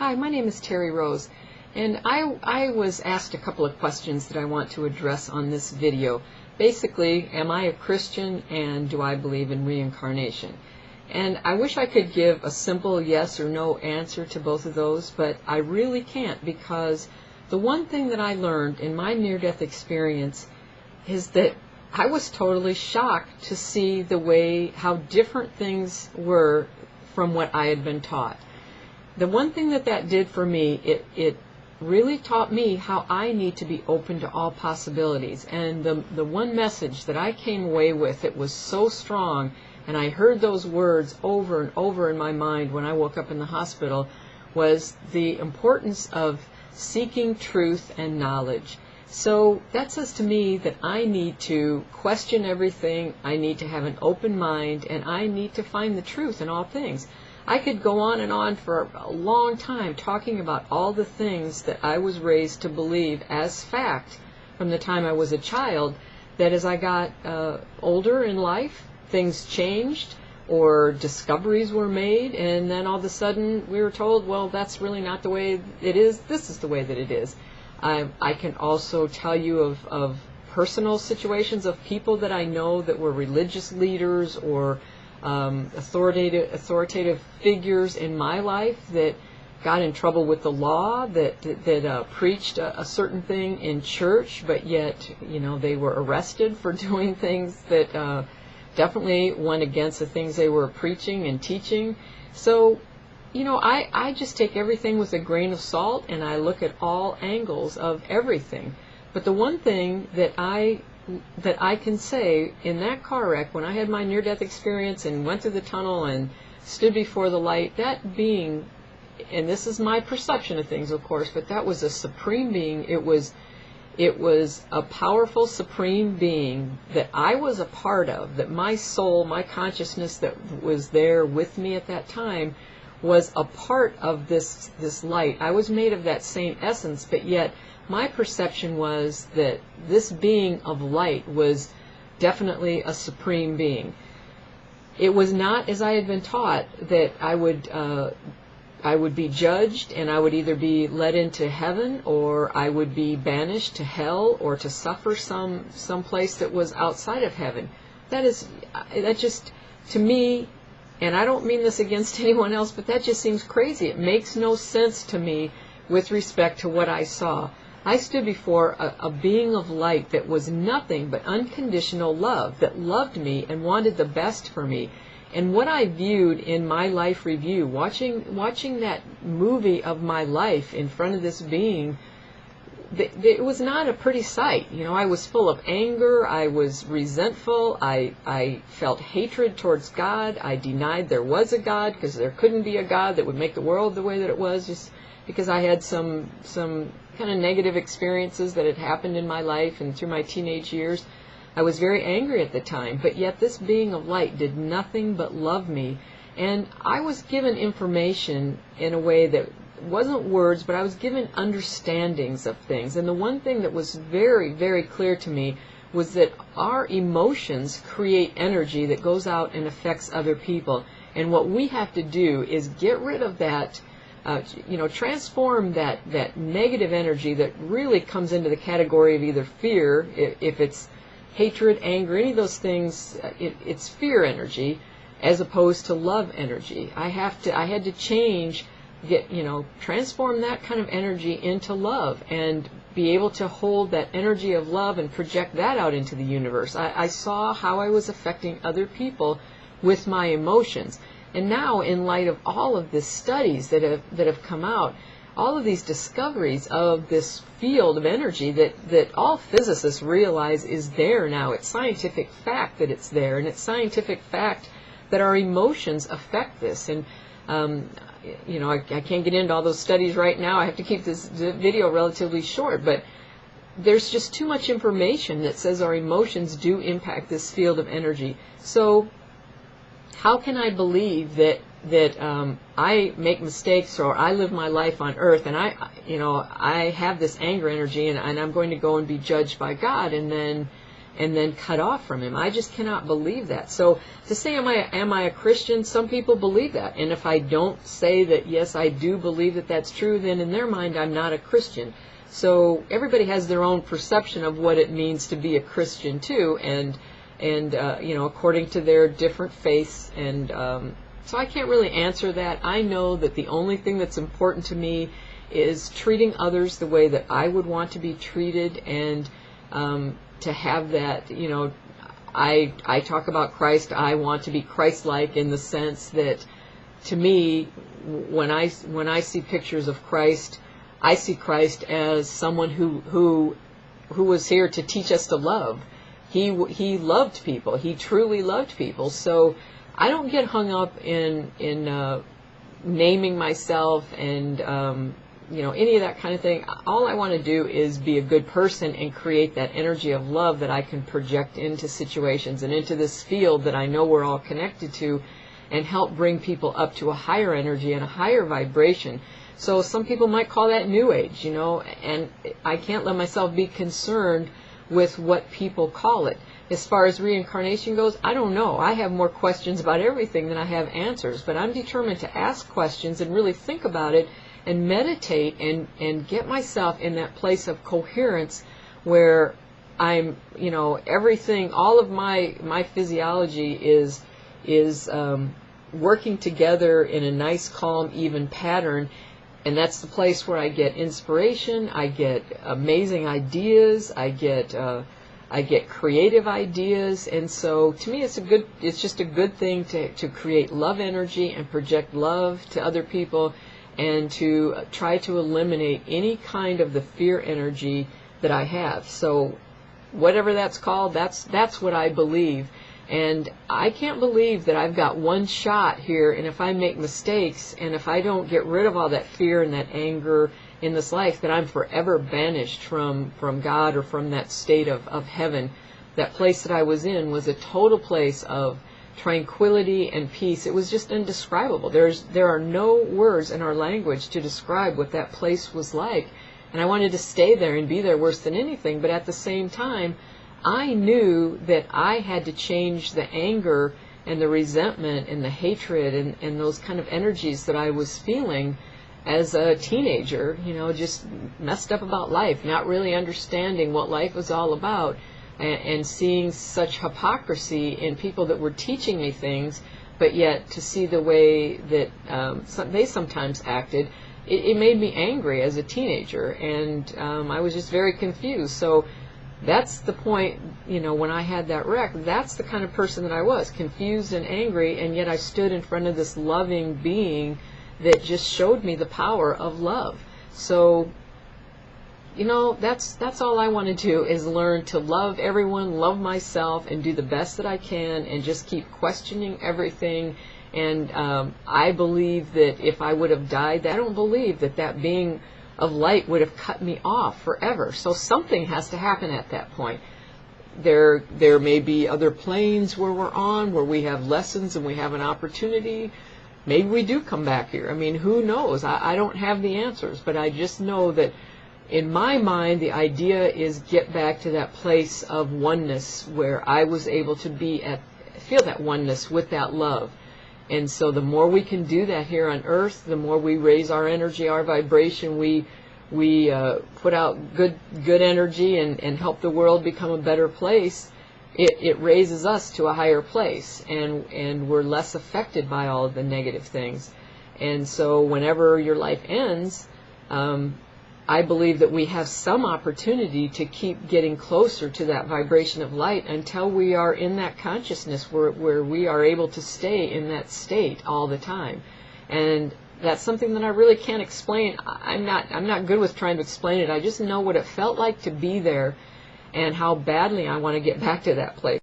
Hi, my name is Teri Rose, and I was asked a couple of questions that I want to address on this video. Basically, am I a Christian and do I believe in reincarnation? And I wish I could give a simple yes or no answer to both of those, but I really can't, because the one thing that I learned in my near-death experience is that I was totally shocked to see the way how different things were from what I had been taught. The one thing that did for me, it really taught me how I need to be open to all possibilities. And the one message that I came away with, it was so strong, and I heard those words over and over in my mind when I woke up in the hospital, was the importance of seeking truth and knowledge. So that says to me that I need to question everything, I need to have an open mind, and I need to find the truth in all things. I could go on and on for a long time talking about all the things that I was raised to believe as fact from the time I was a child, that as I got older in life, things changed or discoveries were made, and then all of a sudden we were told, well, that's really not the way it is, this is the way that it is. I can also tell you of personal situations of people that I know that were religious leaders or authoritative figures in my life that got in trouble with the law, that preached a certain thing in church, but yet, they were arrested for doing things that definitely went against the things they were preaching and teaching. So, I just take everything with a grain of salt, and I look at all angles of everything. But the one thing that I can say, in that car wreck, when I had my near-death experience and went through the tunnel and stood before the light, that being, and this is my perception of things, of course, but that was a supreme being. It was a powerful supreme being that I was a part of, that my soul, my consciousness that was there with me at that time was a part of this light. I was made of that same essence, but yet my perception was that this being of light was definitely a supreme being. It was not, as I had been taught, that I would be judged and I would either be led into heaven or I would be banished to hell or to suffer some place that was outside of heaven. That just, to me, and I don't mean this against anyone else, but that just seems crazy. It makes no sense to me with respect to what I saw. I stood before a being of light that was nothing but unconditional love, that loved me and wanted the best for me. And what I viewed in my life review, watching that movie of my life in front of this being, it was not a pretty sight. I was full of anger, I was resentful, I felt hatred towards God, I denied there was a God, because there couldn't be a God that would make the world the way that it was, just because I had some kind of negative experiences that had happened in my life and through my teenage years. I was very angry at the time, but yet this being of light did nothing but love me. And I was given information in a way that wasn't words, but I was given understandings of things. And the one thing that was very, very clear to me was that our emotions create energy that goes out and affects other people. And what we have to do is get rid of that, transform that negative energy that really comes into the category of either fear, if it's hatred, anger, any of those things, it's fear energy, as opposed to love energy. I had to change, transform that kind of energy into love and be able to hold that energy of love and project that out into the universe. I saw how I was affecting other people with my emotions. And now, in light of all of the studies that have come out, all of these discoveries of this field of energy that all physicists realize is there now. It's scientific fact that it's there, and it's scientific fact that our emotions affect this. And I can't get into all those studies right now. I have to keep this video relatively short, but there's just too much information that says our emotions do impact this field of energy. So how can I believe that I make mistakes or I live my life on earth and I have this anger energy and I'm going to go and be judged by God, and then and then cut off from him. I just cannot believe that. So to say, am I a Christian? Some people believe that. And if I don't say that, yes, I do believe that that's true, then in their mind, I'm not a Christian. So everybody has their own perception of what it means to be a Christian too, and according to their different faiths. And so I can't really answer that. I know that the only thing that's important to me is treating others the way that I would want to be treated, and to have that, I talk about Christ. I want to be Christ-like in the sense that, to me, when I see pictures of Christ, I see Christ as someone who was here to teach us to love. He loved people. He truly loved people. So I don't get hung up in naming myself and any of that kind of thing. All I want to do is be a good person and create that energy of love that I can project into situations and into this field that I know we're all connected to, and help bring people up to a higher energy and a higher vibration. So some people might call that New Age, and I can't let myself be concerned with what people call it. As far as reincarnation goes, I don't know. I have more questions about everything than I have answers, but I'm determined to ask questions and really think about it and meditate and get myself in that place of coherence where I'm, everything, all of my physiology is working together in a nice, calm, even pattern. And that's the place where I get inspiration, I get amazing ideas, I get creative ideas. And so to me it's just a good thing to create love energy and project love to other people, and to try to eliminate any kind of the fear energy that I have. So whatever that's called, that's what I believe. And I can't believe that I've got one shot here, and if I make mistakes, and if I don't get rid of all that fear and that anger in this life, that I'm forever banished from God or from that state of heaven. That place that I was in was a total place of tranquility and peace. It was just indescribable. There are no words in our language to describe what that place was like. And I wanted to stay there and be there worse than anything, but at the same time, I knew that I had to change the anger and the resentment and the hatred and those kind of energies that I was feeling as a teenager, just messed up about life, not really understanding what life was all about, and seeing such hypocrisy in people that were teaching me things, but yet to see the way that they sometimes acted, it made me angry as a teenager, and I was just very confused. So that's the point, when I had that wreck, that's the kind of person that I was, confused and angry, and yet I stood in front of this loving being that just showed me the power of love. So, that's all I want to do, is learn to love everyone, love myself, and do the best that I can, and just keep questioning everything. And I believe that if I would have died, I don't believe that being of light would have cut me off forever. So something has to happen at that point. There may be other planes where we're on, where we have lessons and we have an opportunity. Maybe we do come back here. I mean, who knows? I don't have the answers, but I just know that in my mind, the idea is get back to that place of oneness where I was able to feel that oneness with that love. And so the more we can do that here on Earth, the more we raise our energy, our vibration, we put out good energy and help the world become a better place, it raises us to a higher place, and we're less affected by all of the negative things. And so whenever your life ends, I believe that we have some opportunity to keep getting closer to that vibration of light until we are in that consciousness where we are able to stay in that state all the time. And that's something that I really can't explain. I'm not good with trying to explain it. I just know what it felt like to be there and how badly I want to get back to that place.